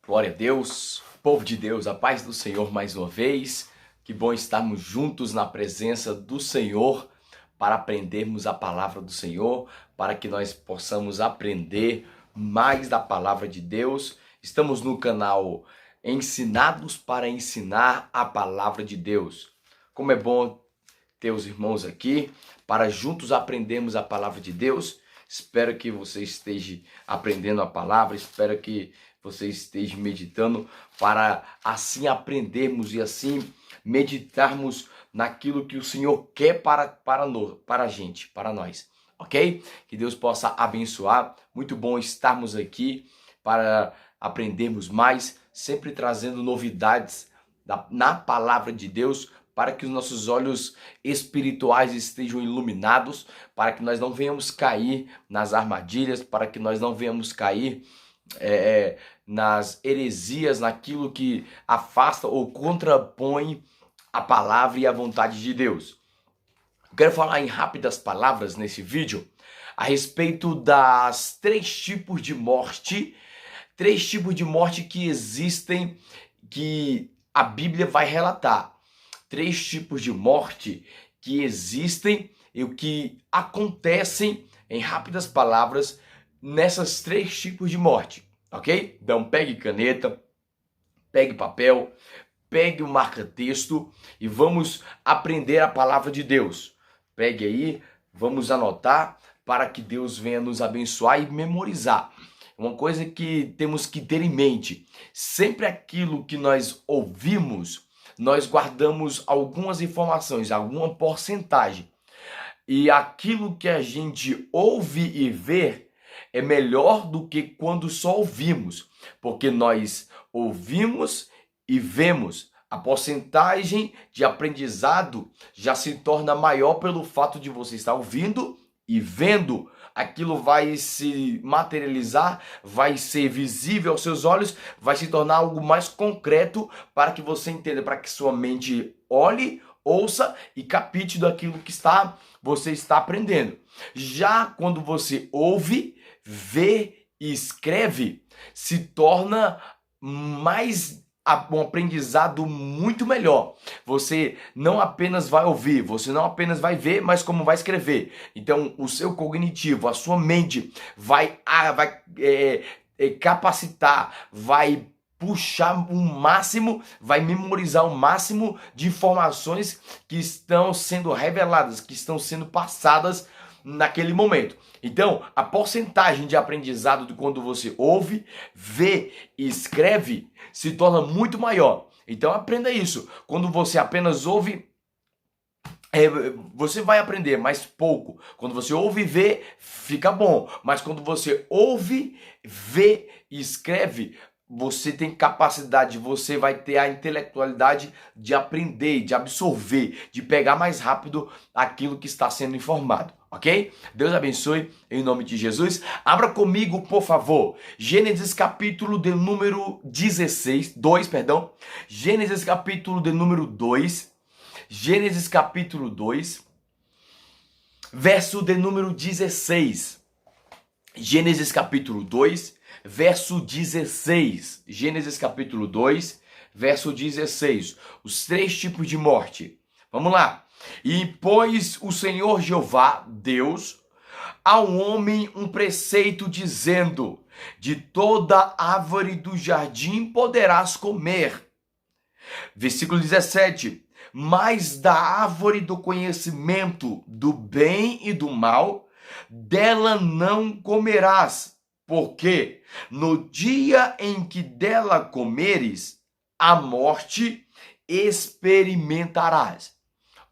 Glória a Deus, povo de Deus, a paz do Senhor mais uma vez. Que bom estarmos juntos na presença do Senhor para aprendermos a palavra do Senhor, para que nós possamos aprender mais da palavra de Deus. Estamos no canal Ensinados para Ensinar a Palavra de Deus. Como é bom ter os irmãos aqui para juntos aprendermos a palavra de Deus. Espero que você esteja aprendendo a palavra, espero que você esteja meditando para assim aprendermos e assim meditarmos naquilo que o Senhor quer para a gente, para nós, ok? Que Deus possa abençoar. Muito bom estarmos aqui para aprendermos mais, sempre trazendo novidades na palavra de Deus, para que os nossos olhos espirituais estejam iluminados, para que nós não venhamos cair nas armadilhas, para que nós não venhamos cair nas heresias, naquilo que afasta ou contrapõe a palavra e a vontade de Deus. Eu quero falar em rápidas palavras nesse vídeo a respeito das três tipos de morte que existem, que a Bíblia vai relatar. Três tipos de morte que existem e o que acontecem, em rápidas palavras, nessas três tipos de morte, ok? Então pegue caneta, pegue papel, pegue o marca-texto e vamos aprender a palavra de Deus. Pegue aí, vamos anotar para que Deus venha nos abençoar e memorizar. Uma coisa que temos que ter em mente, sempre aquilo que nós ouvimos, nós guardamos algumas informações, alguma porcentagem. E aquilo que a gente ouve e vê é melhor do que quando só ouvimos, porque nós ouvimos e vemos. A porcentagem de aprendizado já se torna maior pelo fato de você estar ouvindo e vendo. Aquilo vai se materializar, vai ser visível aos seus olhos, vai se tornar algo mais concreto para que você entenda, para que sua mente olhe, ouça e capite daquilo que você está aprendendo. Já quando você ouve, vê e escreve, se torna um aprendizado muito melhor. Você não apenas vai ouvir, você não apenas vai ver, mas como vai escrever. Então o seu cognitivo, a sua mente vai capacitar, vai puxar o máximo, vai memorizar o máximo de informações que estão sendo reveladas, que estão sendo passadas naquele momento. Então, a porcentagem de aprendizado de quando você ouve, vê e escreve se torna muito maior. Então, aprenda isso. Quando você apenas ouve, você vai aprender mais pouco. Quando você ouve e vê, fica bom. Mas quando você ouve, vê e escreve, você tem capacidade, você vai ter a intelectualidade de aprender, de absorver, de pegar mais rápido aquilo que está sendo informado, ok? Deus abençoe em nome de Jesus. Abra comigo, por favor, Gênesis capítulo de número 2, Gênesis capítulo de número 2, Gênesis capítulo 2, verso de número 16. Gênesis capítulo 2, verso 16. Gênesis capítulo 2, verso 16. Os três tipos de morte. Vamos lá. E pôs o Senhor Jeová, Deus, ao homem um preceito dizendo: de toda árvore do jardim poderás comer. Versículo 17. Mas da árvore do conhecimento do bem e do mal, dela não comerás, porque no dia em que dela comeres, a morte experimentarás.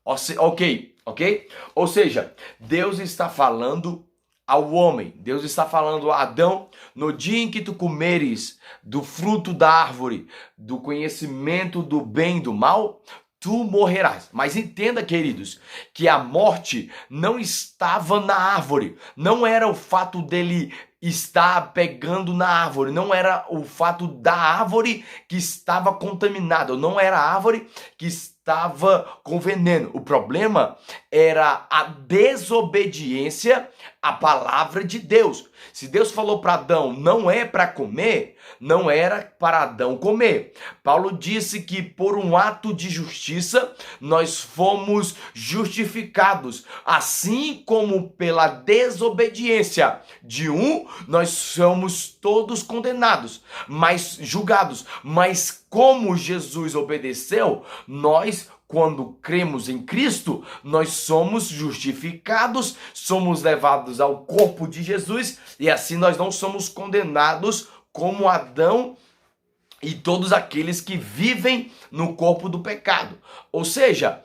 Ok? Ou seja, Deus está falando ao homem, Deus está falando a Adão: no dia em que tu comeres do fruto da árvore, do conhecimento do bem e do mal, tu morrerás. Mas entenda, queridos, que a morte não estava na árvore. Não era o fato dele estar pegando na árvore. Não era o fato da árvore que estava contaminada. Não era a árvore que estava estava com veneno. O problema era a desobediência à palavra de Deus. Se Deus falou para Adão, não é para comer, não era para Adão comer. Paulo disse que por um ato de justiça nós fomos justificados, assim como pela desobediência de um, nós somos todos condenados, mas julgados. Mas como Jesus obedeceu, nós, quando cremos em Cristo, nós somos justificados, somos levados ao corpo de Jesus e assim nós não somos condenados como Adão e todos aqueles que vivem no corpo do pecado. Ou seja,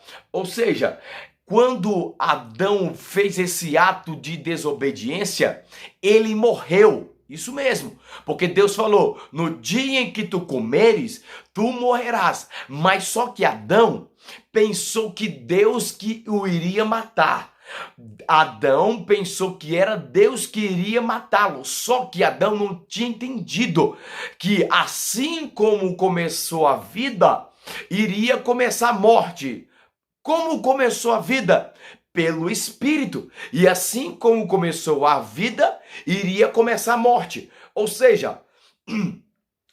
quando Adão fez esse ato de desobediência, ele morreu. Isso mesmo, porque Deus falou, no dia em que tu comeres, tu morrerás. Mas só que Adão pensou que Deus que o iria matar. Adão pensou que era Deus que iria matá-lo, só que Adão não tinha entendido que assim como começou a vida, iria começar a morte. Como começou a vida? Pelo Espírito. E assim como começou a vida, iria começar a morte. Ou seja,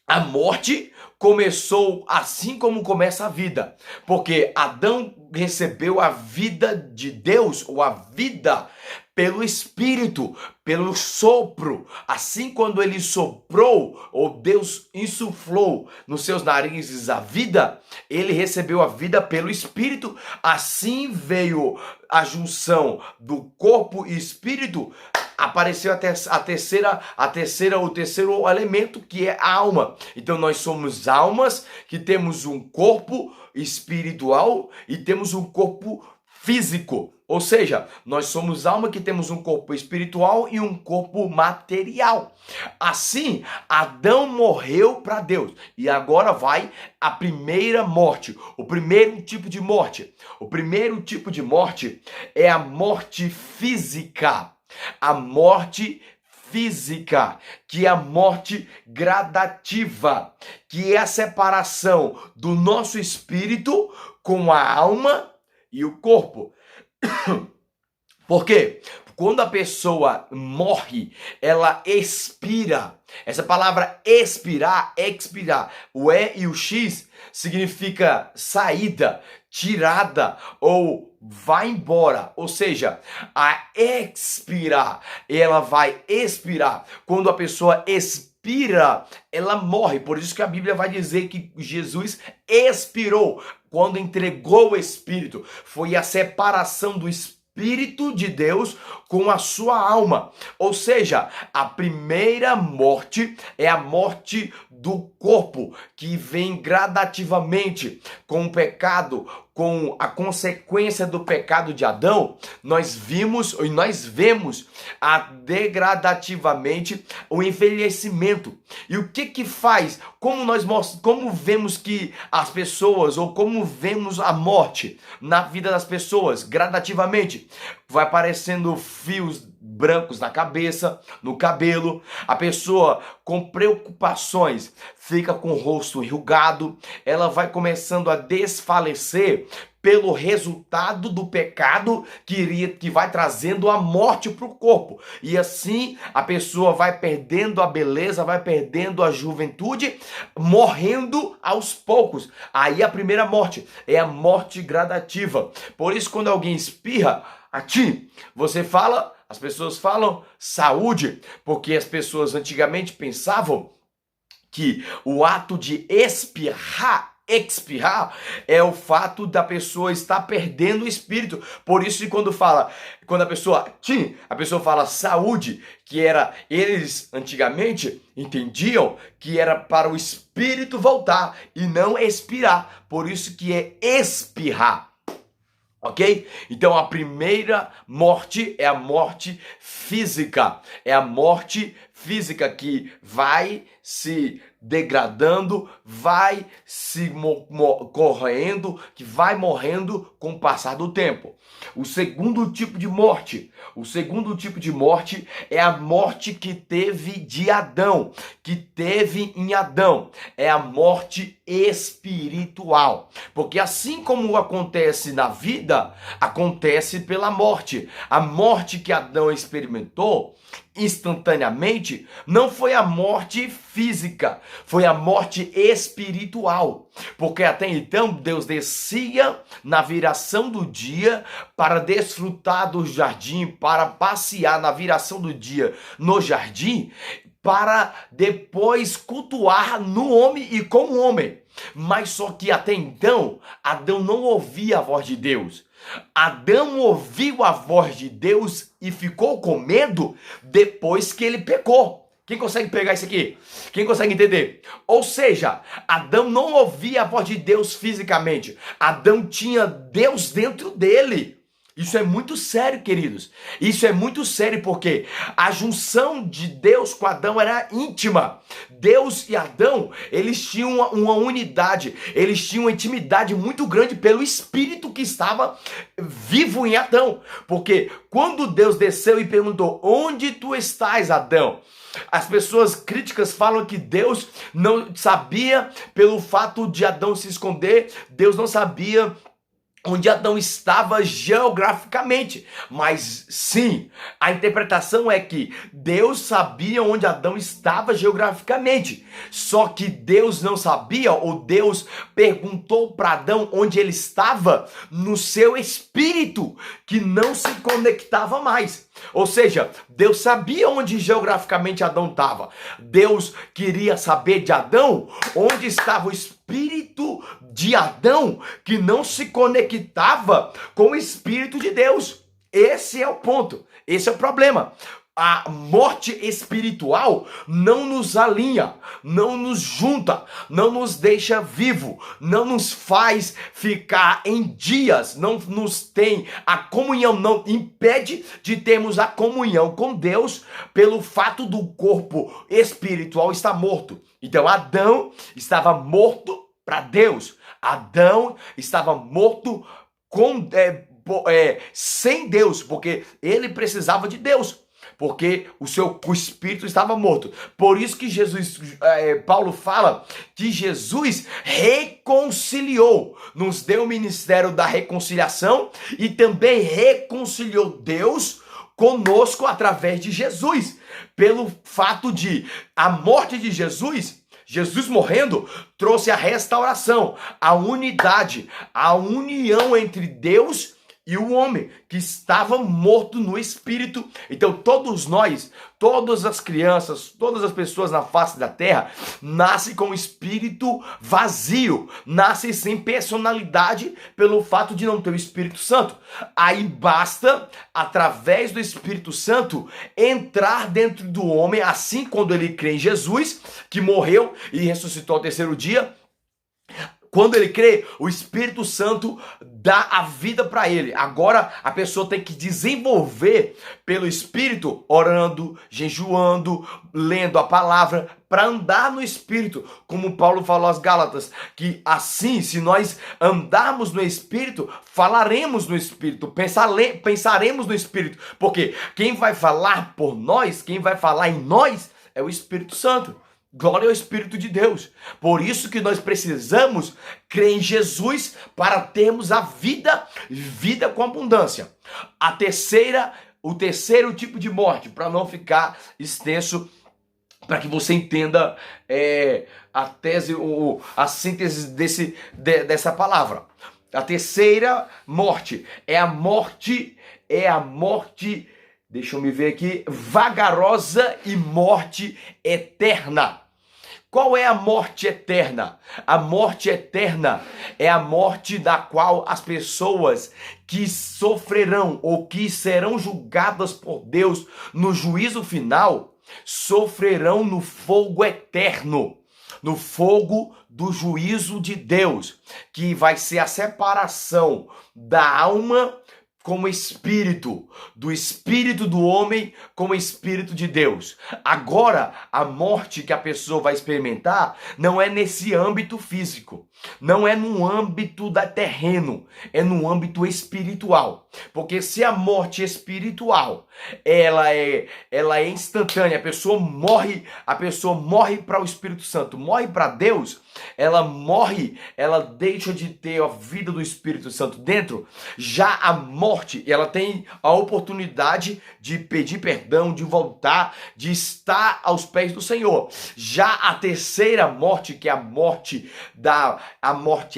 a morte começou assim como começa a vida. Porque Adão recebeu a vida de Deus, ou a vida pelo Espírito, pelo sopro. Assim, quando ele soprou, ou Deus insuflou nos seus narizes a vida, ele recebeu a vida pelo Espírito. Assim veio a junção do corpo e espírito, apareceu o terceiro elemento, que é a alma. Então nós somos almas que temos um corpo espiritual e temos um corpo físico. Ou seja, nós somos alma que temos um corpo espiritual e um corpo material. Assim, Adão morreu para Deus. E agora vai a primeira morte, o primeiro tipo de morte. O primeiro tipo de morte é a morte física. A morte física, que é a morte gradativa, que é a separação do nosso espírito com a alma e o corpo. Por quê? Quando a pessoa morre, ela expira. Essa palavra expirar, o E e o X significa saída, tirada ou vai embora. Ou seja, a expirar, ela vai expirar. Quando a pessoa expira, ela morre. Por isso que a Bíblia vai dizer que Jesus expirou. Quando entregou o Espírito, foi a separação do Espírito de Deus com a sua alma. Ou seja, a primeira morte é a morte do corpo, que vem gradativamente com o pecado, com a consequência do pecado de Adão. Nós vemos degradativamente o envelhecimento. E o que faz? Como vemos que as pessoas, ou como vemos a morte na vida das pessoas gradativamente? Vai aparecendo fios brancos na cabeça, no cabelo. A pessoa com preocupações fica com o rosto enrugado. Ela vai começando a desfalecer pelo resultado do pecado que vai trazendo a morte para o corpo. E assim a pessoa vai perdendo a beleza, vai perdendo a juventude, morrendo aos poucos. Aí a primeira morte é a morte gradativa. Por isso, quando alguém espirra a ti, as pessoas falam saúde, porque as pessoas antigamente pensavam que o ato de expirar é o fato da pessoa estar perdendo o espírito. Por isso que quando a pessoa fala saúde, eles antigamente entendiam que era para o espírito voltar e não expirar. Por isso que é espirrar. Ok? Então a primeira morte é a morte física. É a morte física que vai se degradando, vai se corroendo, que vai morrendo com o passar do tempo. O segundo tipo de morte é a morte que teve de Adão, que teve em Adão. É a morte espiritual. Porque assim como acontece na vida, acontece pela morte. A morte que Adão experimentou instantaneamente não foi a morte física, foi a morte espiritual. Porque até então Deus descia na viração do dia para desfrutar do jardim, para passear na viração do dia no jardim, para depois cultuar no homem e com o homem. Mas só que até então Adão não ouvia a voz de Deus. Adão ouviu a voz de Deus e ficou com medo depois que ele pecou. Quem consegue pegar isso aqui? Quem consegue entender? Ou seja, Adão não ouvia a voz de Deus fisicamente. Adão tinha Deus dentro dele. Isso é muito sério, queridos. Isso é muito sério porque a junção de Deus com Adão era íntima. Deus e Adão, eles tinham uma unidade, eles tinham uma intimidade muito grande pelo Espírito que estava vivo em Adão. Porque quando Deus desceu e perguntou: onde tu estás, Adão? As pessoas críticas falam que Deus não sabia, pelo fato de Adão se esconder, Deus não sabia onde Adão estava geograficamente. Mas sim, a interpretação é que Deus sabia onde Adão estava geograficamente. Só que Deus não sabia, ou Deus perguntou para Adão onde ele estava no seu espírito, que não se conectava mais. Ou seja, Deus sabia onde geograficamente Adão estava. Deus queria saber de Adão onde estava o espírito de Adão, que não se conectava com o Espírito de Deus. Esse é o ponto, esse é o problema. A morte espiritual não nos alinha, não nos junta, não nos deixa vivo, não nos faz ficar em dias, não nos tem a comunhão, não impede de termos a comunhão com Deus pelo fato do corpo espiritual estar morto. Então Adão estava morto para Deus. Adão estava morto sem Deus, porque ele precisava de Deus. Porque o espírito estava morto. Por isso que Paulo fala que Jesus reconciliou, nos deu o ministério da reconciliação e também reconciliou Deus conosco através de Jesus. Pelo fato de a morte de Jesus morrendo, trouxe a restauração, a unidade, a união entre Deus e o homem que estava morto no espírito. Então todos nós, todas as crianças, todas as pessoas na face da terra nascem com o espírito vazio, nascem sem personalidade pelo fato de não ter o Espírito Santo. Aí basta, através do Espírito Santo, entrar dentro do homem, assim quando ele crê em Jesus, que morreu e ressuscitou ao terceiro dia. Quando ele crê, o Espírito Santo dá a vida para ele. Agora a pessoa tem que desenvolver pelo Espírito, orando, jejuando, lendo a palavra, para andar no Espírito. Como Paulo falou aos Gálatas, que assim, se nós andarmos no Espírito, falaremos no Espírito, pensaremos no Espírito. Porque quem vai falar por nós, quem vai falar em nós, é o Espírito Santo. Glória ao Espírito de Deus. Por isso que nós precisamos crer em Jesus para termos a vida com abundância. O terceiro tipo de morte, para não ficar extenso, para que você entenda a síntese dessa palavra. A terceira morte é a morte, deixa eu me ver aqui, vagarosa e morte eterna. Qual é a morte eterna? A morte eterna é a morte da qual as pessoas que sofrerão ou que serão julgadas por Deus no juízo final sofrerão no fogo eterno, no fogo do juízo de Deus, que vai ser a separação da alma como espírito, do espírito do homem como espírito de Deus. Agora, a morte que a pessoa vai experimentar não é nesse âmbito físico, não é no âmbito da terreno, é no âmbito espiritual. Porque se a morte espiritual, ela é instantânea, a pessoa morre para o Espírito Santo, morre para Deus, ela morre, ela deixa de ter a vida do Espírito Santo dentro. Já a morte, ela tem a oportunidade de pedir perdão, de voltar, de estar aos pés do Senhor. Já a terceira morte, que é a morte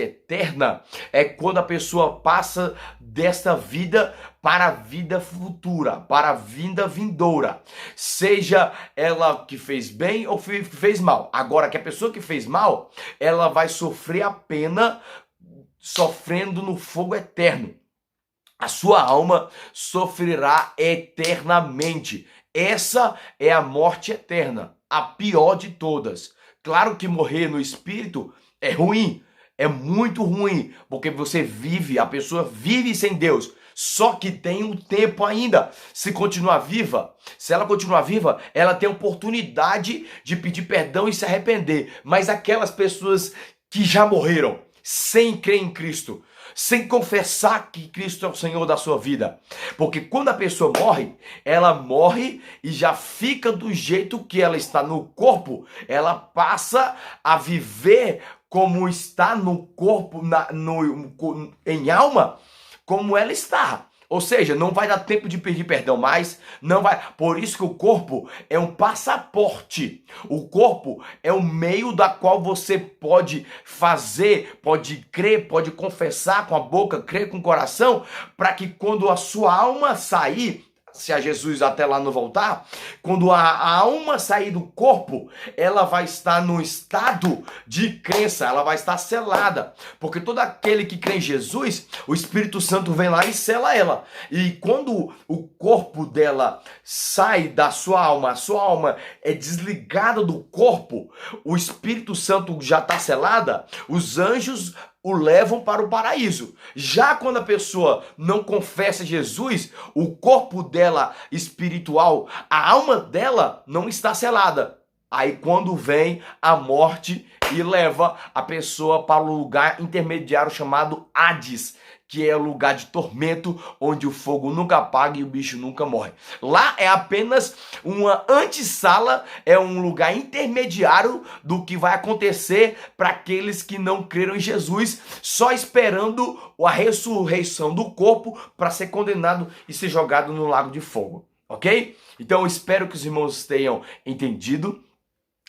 eterna, é quando a pessoa passa desta vida para a vida futura, para a vida vindoura. Seja ela que fez bem ou que fez mal. Agora, que a pessoa que fez mal, ela vai sofrer a pena sofrendo no fogo eterno. A sua alma sofrerá eternamente. Essa é a morte eterna, a pior de todas. Claro que morrer no espírito é ruim, é muito ruim, porque a pessoa vive sem Deus. Só que tem um tempo ainda. Se ela continuar viva, ela tem a oportunidade de pedir perdão e se arrepender. Mas aquelas pessoas que já morreram sem crer em Cristo, sem confessar que Cristo é o Senhor da sua vida. Porque quando a pessoa morre, ela morre e já fica do jeito que ela está no corpo. Ela passa a viver como está no corpo, em alma, como ela está. Ou seja, não vai dar tempo de pedir perdão mais, não vai. Por isso que o corpo é um passaporte. O corpo é um meio da qual você pode fazer, pode crer, pode confessar com a boca, crer com o coração, para que quando a sua alma sair, se a Jesus até lá não voltar, quando a alma sair do corpo, ela vai estar no estado de crença, ela vai estar selada, porque todo aquele que crê em Jesus, o Espírito Santo vem lá e sela ela. E quando o corpo dela sai da sua alma, a sua alma é desligada do corpo, o Espírito Santo já está selada, os anjos o levam para o paraíso. Já quando a pessoa não confessa Jesus, o corpo dela espiritual, a alma dela não está selada. Aí quando vem a morte e leva a pessoa para o lugar intermediário chamado Hades, que é o lugar de tormento, onde o fogo nunca apaga e o bicho nunca morre. Lá é apenas uma antessala, é um lugar intermediário do que vai acontecer para aqueles que não creram em Jesus, só esperando a ressurreição do corpo para ser condenado e ser jogado no lago de fogo, ok? Então eu espero que os irmãos tenham entendido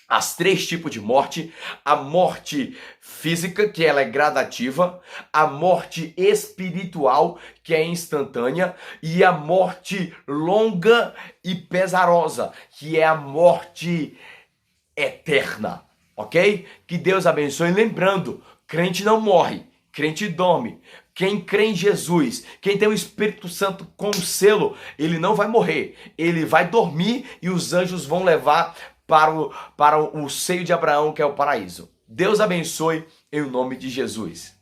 as 3 tipos de morte: a morte física, que ela é gradativa, a morte espiritual, que é instantânea, e a morte longa e pesarosa, que é a morte eterna, ok? Que Deus abençoe. Lembrando, crente não morre, crente dorme. Quem crê em Jesus, quem tem o Espírito Santo com selo, ele não vai morrer, ele vai dormir e os anjos vão levar para o seio de Abraão, que é o paraíso. Deus abençoe em nome de Jesus.